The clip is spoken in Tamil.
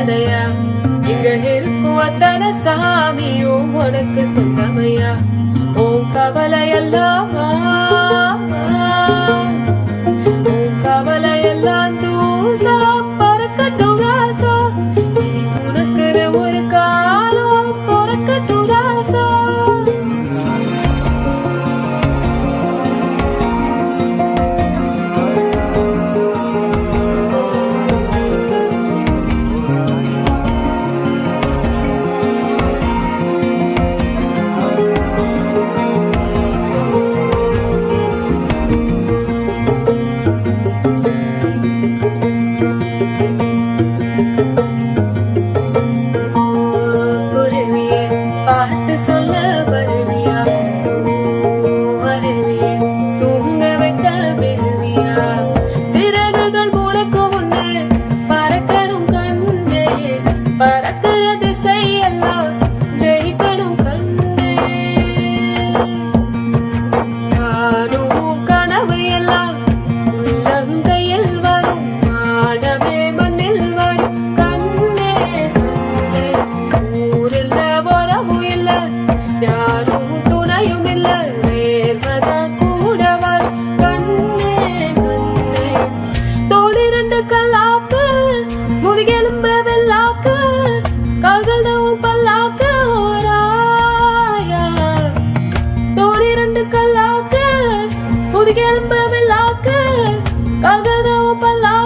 கதையா இங்க இருக்கும் அத்தனை சாமியும் உனக்கு சொந்தமையா உன் கவலை எல்லாம் உன் கவலை எல்லாம் தூசா பறக்கட்டும் ராசா இனி உனக்கு ஒரு காலம் பொறக்கட்டும் ராசா சொல்ல வருவியா வருவியே தூங்க வைத்த விடுவியா சிறகுகள் முளைக்கும் முன்னே பறக்கணும் கண்ணே பறக்கிற திசை எல்லாம் ஜெயிக்கணும் கண்ணே நானும் கனவு எல்லாம் உள்ளங்கையில் வரும் மாடமே மண்ணில் வரும் கண்ணே கண்ணே ஊரில் யாரும் துணையும் இல்ல வேர்வதா கூடவர் கண்ணே கண்ணே தோடி ரெண்டு கல்லாக்கு முதுகெலும்பு வெள்ளாக்கு கால்கள் தவும் பல்லாக்கு ஓராயா தோடி ரெண்டு கல்லாக்கு முதுகெலும்பு வெள்ளாக்கு கால்கள் தவும் பல்லாக்கு